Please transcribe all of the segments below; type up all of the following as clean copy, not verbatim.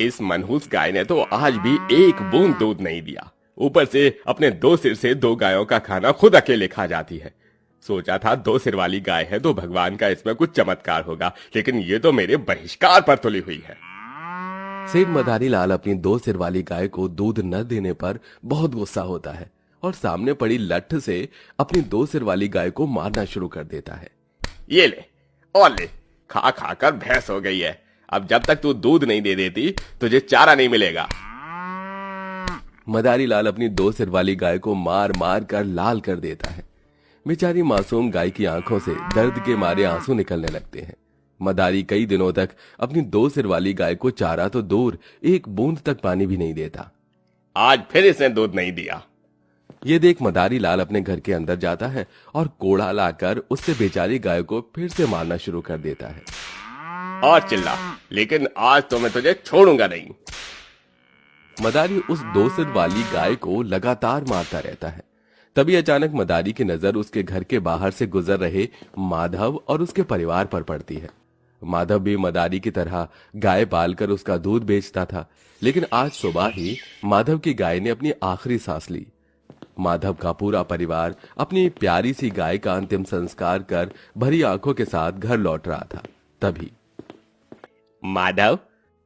इस मनहूस गाय ने तो आज भी एक बूंद दूध नहीं दिया। ऊपर से अपने 2 सिर से 2 गायों का खाना खुद अकेले खा जाती है। सोचा था 2 सिर वाली गाय है तो भगवान का इसमें कुछ चमत्कार होगा, लेकिन ये तो मेरे बहिष्कार पर तुली हुई है। सेठ मदारी लाल अपनी 2 सिर वाली गाय को दूध न देने पर बहुत गुस्सा होता है और सामने पड़ी लठ से अपनी 2 सिर वाली गाय को मारना शुरू कर देता है। ये ले और ले, खा खा कर भैंस हो गई है। अब जब तक तू दूध नहीं दे देती तुझे चारा नहीं मिलेगा। मदारी लाल अपनी 2 सिर वाली गाय को मार मार कर लाल कर देता है। बेचारी मासूम गाय की आंखों से दर्द के मारे आंसू निकलने लगते हैं। मदारी कई दिनों तक अपनी 2 सिर वाली गाय को चारा तो दूर, एक बूंद तक पानी भी नहीं देता। आज फिर इसने दूध नहीं दिया। ये देख मदारी लाल अपने घर के अंदर जाता है और कोड़ा लाकर उससे बेचारी गाय को फिर से मारना शुरू कर देता है। और चिल्ला, लेकिन आज तो मैं तुझे छोड़ूंगा नहीं। मदारी उस 2 सिर वाली गाय को लगातार मारता रहता है। तभी अचानक मदारी की नजर उसके घर के बाहर से गुजर रहे माधव और उसके परिवार पर पड़ती है। माधव भी मदारी की तरह गाय पालकर उसका दूध बेचता था, लेकिन आज सुबह ही माधव की गाय ने अपनी आखिरी सांस ली। माधव का पूरा परिवार अपनी प्यारी सी गाय का अंतिम संस्कार कर भरी आंखों के साथ घर लौट रहा था। तभी माधव,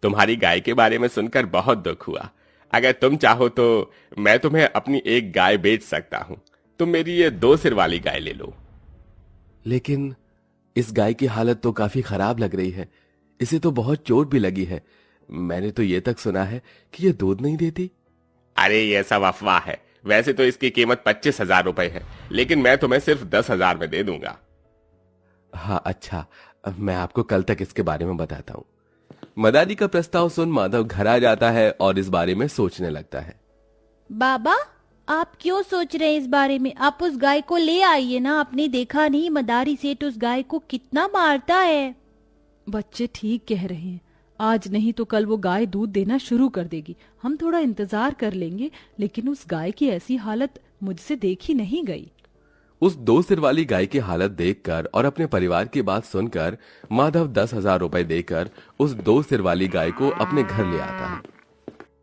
तुम्हारी गाय के बारे में सुनकर बहुत दुख हुआ। अगर तुम चाहो तो मैं तुम्हें अपनी एक गाय बेच सकता हूं। तुम मेरी ये 2 सिर वाली गाय ले लो। लेकिन इस गाय की हालत तो काफी खराब लग रही है। इसे तो बहुत चोट भी लगी है। मैंने तो ये तक सुना है कि ये दूध नहीं देती। अरे ये सब अफवाह है। वैसे तो इसकी कीमत 25,000 रुपए है, लेकिन मैं तुम्हें सिर्फ 10,000 में दे दूंगा। हाँ अच्छा, मैं आपको कल तक इसके बारे में बताता हूँ। मदारी का प्रस्ताव सुन माधव घर आ जाता है और इस बारे में सोचने लगता है। बाबा, आप क्यों सोच रहे हैं इस बारे में? आप उस गाय को ले आइए ना। आपने देखा नहीं मदारी सेठ उस गाय को कितना मारता है। बच्चे ठीक कह रहे हैं। आज नहीं तो कल वो गाय दूध देना शुरू कर देगी। हम थोड़ा इंतजार कर लेंगे, लेकिन उस गाय की ऐसी हालत मुझसे देखी नहीं गई। उस 2 सिर वाली गाय की हालत देखकर और अपने परिवार की बात सुनकर माधव 10,000 रुपए देकर उस 2 सिर वाली गाय को अपने घर ले आता है।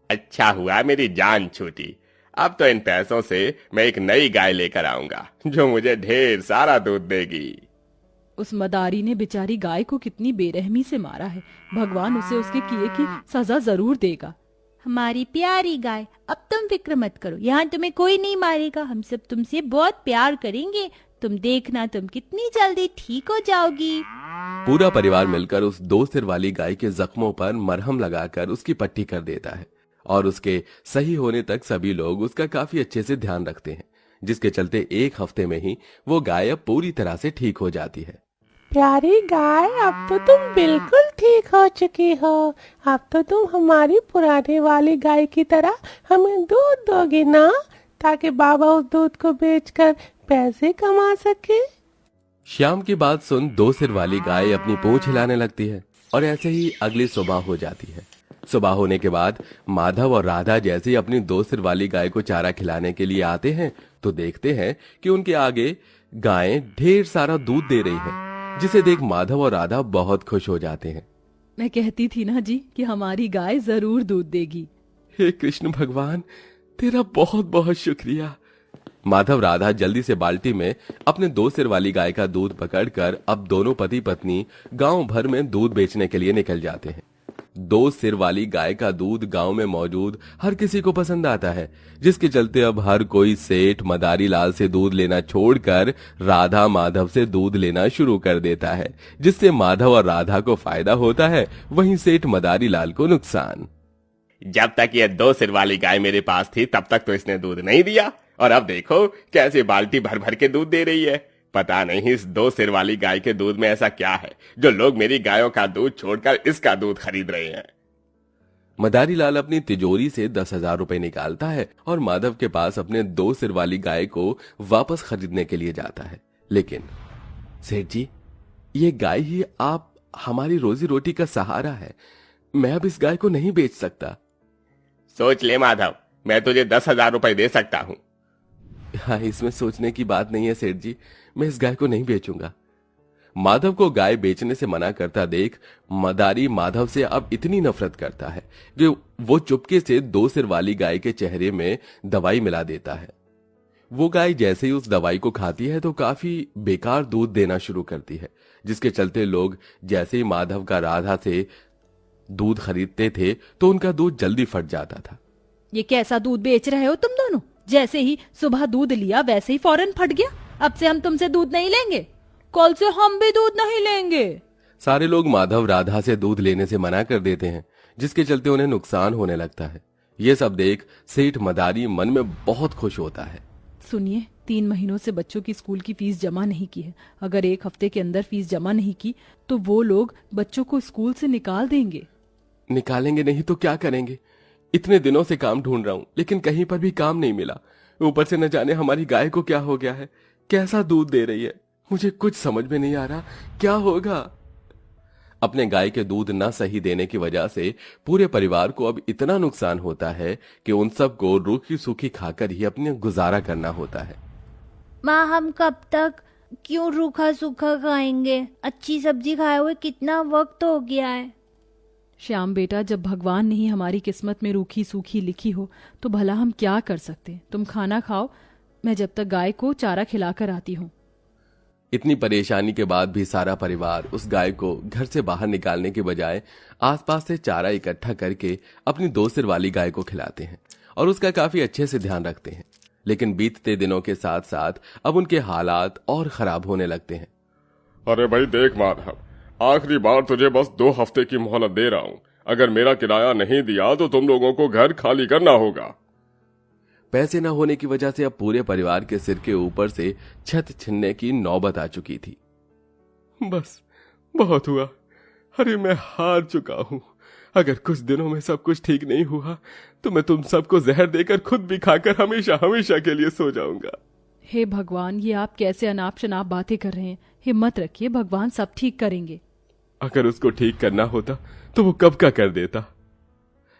अच्छा हुआ मेरी जान छूटी। अब तो इन पैसों से मैं एक नई गाय लेकर आऊंगा जो मुझे ढेर सारा दूध देगी। उस मदारी ने बेचारी गाय को कितनी बेरहमी से मारा है। भगवान उसे उसके किए की सजा जरूर देगा। हमारी प्यारी गाय, अब तुम फिक्र मत करो। यहाँ तुम्हें कोई नहीं मारेगा। हम सब तुमसे बहुत प्यार करेंगे। तुम देखना, तुम कितनी जल्दी ठीक हो जाओगी। पूरा परिवार मिलकर उस 2 सिर वाली गाय के जख्मों पर मरहम लगाकर उसकी पट्टी कर देता है और उसके सही होने तक सभी लोग उसका काफी अच्छे से ध्यान रखते हैं, जिसके चलते 1 हफ्ते में ही वो गाय अब पूरी तरह से ठीक हो जाती है। प्यारी गाय, अब तो तुम बिल्कुल ठीक हो चुकी हो। अब तो तुम हमारी पुराने वाली गाय की तरह हमें दूध दोगी ना, ताकि बाबा उस दूध को बेचकर पैसे कमा सके। श्याम की बात सुन 2 सिर वाली गाय अपनी पूंछ हिलाने लगती है और ऐसे ही अगली सुबह हो जाती है। सुबह होने के बाद माधव और राधा जैसे ही अपनी 2 सिर वाली गाय को चारा खिलाने के लिए आते हैं तो देखते हैं कि उनके आगे गायें ढेर सारा दूध दे रही हैं, जिसे देख माधव और राधा बहुत खुश हो जाते हैं। मैं कहती थी ना जी कि हमारी गाय जरूर दूध देगी। हे कृष्ण भगवान, तेरा बहुत बहुत शुक्रिया। माधव राधा जल्दी से बाल्टी में अपने 2 सिर वाली गाय का दूध पकड़कर अब दोनों पति पत्नी गांव भर में दूध बेचने के लिए निकल जाते हैं। 2 सिर वाली गाय का दूध गांव में मौजूद हर किसी को पसंद आता है, जिसके चलते अब हर कोई सेठ मदारी लाल से दूध लेना छोड़कर राधा माधव से दूध लेना शुरू कर देता है, जिससे माधव और राधा को फायदा होता है, वहीं सेठ मदारी लाल को नुकसान। जब तक ये 2 सिर वाली गाय मेरे पास थी तब तक तो इसने दूध नहीं दिया, और अब देखो कैसे बाल्टी भर भर के दूध दे रही है। पता नहीं इस 2 सिर वाली गाय के दूध में ऐसा क्या है जो लोग मेरी गायों का दूध छोड़कर इसका दूध खरीद रहे हैं। मदारी लाल अपनी तिजोरी से 10,000 रुपए निकालता है और माधव के पास अपने 2 सिर वाली गाय को वापस खरीदने के लिए जाता है। लेकिन सेठ जी, ये गाय ही आप हमारी रोजी रोटी का सहारा है। मैं अब इस गाय को नहीं बेच सकता। सोच ले माधव, मैं तुझे 10,000 रुपए दे सकता हूँ। हाँ, इसमें सोचने की बात नहीं है सेठ जी, मैं इस गाय को नहीं बेचूंगा। माधव को गाय बेचने से मना करता देख मदारी माधव से अब इतनी नफरत करता है कि वो चुपके से 2 सिर वाली गाय के चेहरे में दवाई मिला देता है। वो गाय जैसे ही उस दवाई को खाती है तो काफी बेकार दूध देना शुरू करती है, जिसके चलते लोग जैसे ही माधव का राधा से दूध खरीदते थे तो उनका दूध जल्दी फट जाता था। ये कैसा दूध बेच रहे हो तुम दोनों? जैसे ही सुबह दूध लिया वैसे ही फौरन फट गया। अब से हम तुमसे दूध नहीं लेंगे। कल से हम भी दूध नहीं लेंगे। सारे लोग माधव राधा से दूध लेने से मना कर देते हैं, जिसके चलते उन्हें नुकसान होने लगता है। ये सब देख सेठ मदारी मन में बहुत खुश होता है। सुनिए, 3 महीनों से बच्चों की स्कूल की फीस जमा नहीं की है। अगर 1 हफ्ते के अंदर फीस जमा नहीं की तो वो लोग बच्चों को स्कूल से निकाल देंगे। निकालेंगे नहीं तो क्या करेंगे? इतने दिनों से काम ढूंढ रहा हूं लेकिन कहीं पर भी काम नहीं मिला। ऊपर से न जाने हमारी गाय को क्या हो गया है, कैसा दूध दे रही है, मुझे कुछ समझ में नहीं आ रहा क्या होगा। अपने गाय के दूध न सही देने की वजह से पूरे परिवार को अब इतना नुकसान होता है कि उन सबको रूखी सूखी खाकर ही अपने गुजारा करना होता है। माँ, हम कब तक क्यों रूखा सूखा खाएंगे? अच्छी सब्जी खाए हुए कितना वक्त हो गया है। श्याम बेटा, जब भगवान ने ही हमारी किस्मत में रूखी सूखी लिखी हो तो भला हम क्या कर सकते। तुम खाना खाओ, मैं जब तक गाय को चारा खिलाकर आती हूँ। इतनी परेशानी के बाद भी सारा परिवार उस गाय को घर से बाहर निकालने के बजाय आसपास से चारा इकट्ठा करके अपनी 2 सिर वाली गाय को खिलाते हैं और उसका काफी अच्छे से ध्यान रखते हैं। लेकिन बीतते दिनों के साथ साथ अब उनके हालात और खराब होने लगते हैं। अरे भाई देख माधव, आखिरी बार तुझे बस 2 हफ्ते की मोहलत दे रहा हूँ। अगर मेरा किराया नहीं दिया तो तुम लोगों को घर खाली करना होगा। पैसे न होने की वजह से अब पूरे परिवार के सिर के ऊपर से छत छीनने की नौबत आ चुकी थी। बस बहुत हुआ। अरे मैं हार चुका हूँ। अगर कुछ दिनों में सब कुछ ठीक नहीं हुआ तो मैं तुम सबको जहर देकर खुद भी खाकर हमेशा हमेशा के लिए सो जाऊंगा। हे भगवान, ये आप कैसे अनाप शनाप बातें कर रहे हैं। हिम्मत रखिए, भगवान सब ठीक करेंगे। अगर उसको ठीक करना होता तो वो कब का कर देता।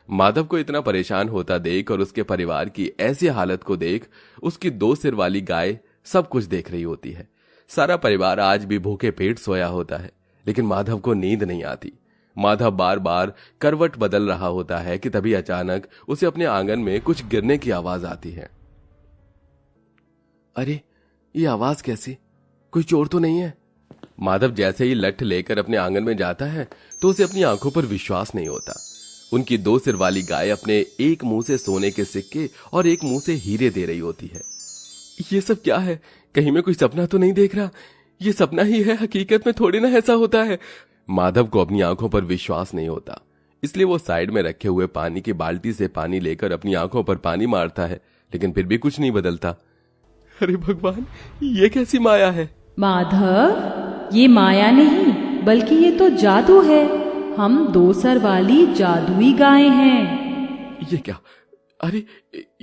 माधव को इतना परेशान होता देख और उसके परिवार की ऐसी हालत को देख उसकी 2 सिर वाली गाय सब कुछ देख रही होती है। सारा परिवार आज भी भूखे पेट सोया होता है, लेकिन माधव को नींद नहीं आती। माधव बार बार करवट बदल रहा होता है कि तभी अचानक उसे अपने आंगन में कुछ गिरने की आवाज आती है। अरे ये आवाज कैसी? कोई चोर तो नहीं है? माधव जैसे ही लठ लेकर अपने आंगन में जाता है तो उसे अपनी आंखों पर विश्वास नहीं होता। उनकी 2 सिर वाली गाय अपने एक मुंह से सोने के सिक्के और एक मुंह से हीरे दे रही होती है। ये सब क्या है? कहीं मैं कोई सपना तो नहीं देख रहा? ये सपना ही है, हकीकत में थोड़ी ना ऐसा होता है। माधव को अपनी आंखों पर विश्वास नहीं होता, इसलिए वो साइड में रखे हुए पानी की बाल्टी से पानी लेकर अपनी आंखों पर पानी मारता है, लेकिन फिर भी कुछ नहीं बदलता। अरे भगवान, ये कैसी माया है? माधव, ये माया नहीं बल्कि ये तो जादू है। हम 2 सर वाली जादुई गाय हैं। ये क्या? अरे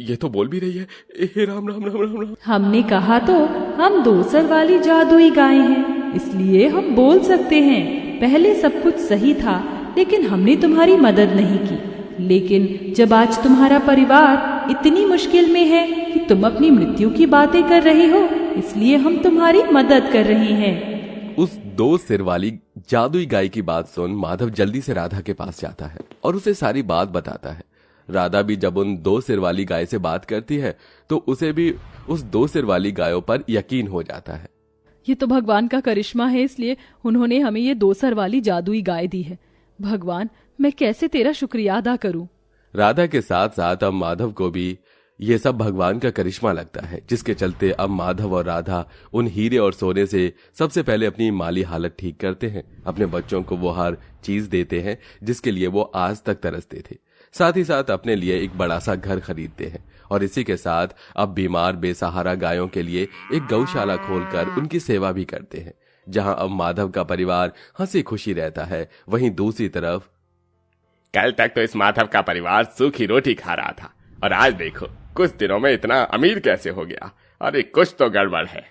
ये तो बोल भी रही है। हे राम राम राम राम राम। हमने कहा तो हम 2 सर वाली जादुई गाय हैं, इसलिए हम बोल सकते हैं। पहले सब कुछ सही था लेकिन हमने तुम्हारी मदद नहीं की। लेकिन जब आज तुम्हारा परिवार इतनी मुश्किल में है कि तुम अपनी मृत्यु की बातें कर रहे हो, इसलिए हम तुम्हारी मदद कर रहे हैं। उस 2 सिर वाली जादुई गाय की बात सुन माधव जल्दी से राधा के पास जाता है और उसे सारी बात बताता है। राधा भी जब उन 2 सिर वाली गाय से बात करती है तो उसे भी उस 2 सिर वाली गायों पर यकीन हो जाता है। ये तो भगवान का करिश्मा है, इसलिए उन्होंने हमें ये 2 सर वाली जादुई गाय दी है। भगवान, मैं कैसे तेरा शुक्रिया अदा करूं। राधा के साथ साथ अब माधव को भी ये सब भगवान का करिश्मा लगता है, जिसके चलते अब माधव और राधा उन हीरे और सोने से सबसे पहले अपनी माली हालत ठीक करते हैं। अपने बच्चों को वो हर चीज देते हैं जिसके लिए वो आज तक तरसते थे। साथ ही साथ अपने लिए एक बड़ा सा घर खरीदते हैं और इसी के साथ अब बीमार बेसहारा गायों के लिए एक गौशाला खोलकर उनकी सेवा भी करते हैं। जहां अब माधव का परिवार हंसी खुशी रहता है, वहीं दूसरी तरफ कल तक तो इस माधव का परिवार सूखी रोटी खा रहा था और आज देखो कुछ दिनों में इतना अमीर कैसे हो गया। अरे कुछ तो गड़बड़ है।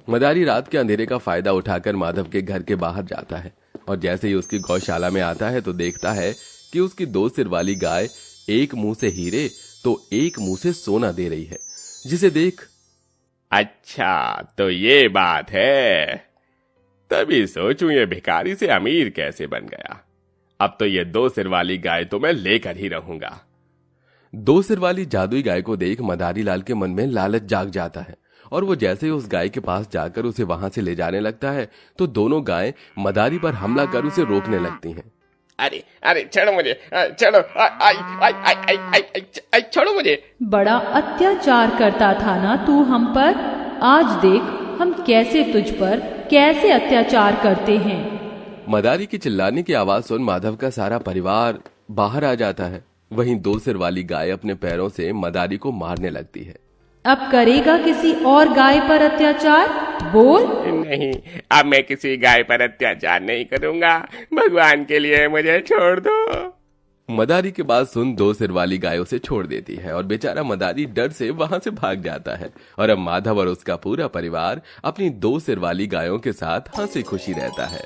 मदारी रात के अंधेरे का फायदा उठाकर माधव के घर के बाहर जाता है और जैसे ही उसकी गौशाला में आता है तो देखता है कि उसकी 2 सिर वाली गाय एक मुंह से हीरे तो एक मुंह से सोना दे रही है, जिसे देख अच्छा तो ये बात है। तभी सोचूं ये भिखारी से अमीर कैसे बन गया। अब तो ये 2 सिर वाली गाय तो मैं लेकर ही रहूंगा। 2 सिर वाली जादुई गाय को देख मदारी लाल के मन में लालच जाग जाता है और वो जैसे ही उस गाय के पास जाकर उसे वहां से ले जाने लगता है तो दोनों गायें मदारी पर हमला कर उसे रोकने लगती हैं। अरे अरे छोड़ो मुझे, छोड़ो, आई आई आई आई आई आई छोड़ो मुझे। बड़ा अत्याचार करता था ना तू हम पर, आज देख हम कैसे तुझ पर कैसे अत्याचार करते हैं। मदारी की चिल्लाने की आवाज सुन माधव का सारा परिवार बाहर आ जाता है। वहीं 2 सिर वाली गाय अपने पैरों से मदारी को मारने लगती है। अब करेगा किसी और गाय पर अत्याचार? बोल। नहीं, अब मैं किसी गाय पर अत्याचार नहीं करूंगा। भगवान के लिए मुझे छोड़ दो। मदारी की बात सुन 2 सिर वाली गाय उसे छोड़ देती है और बेचारा मदारी डर से वहां से भाग जाता है और अब माधव और उसका पूरा परिवार अपनी 2 सिर वाली गायों के साथ हंसी खुशी रहता है।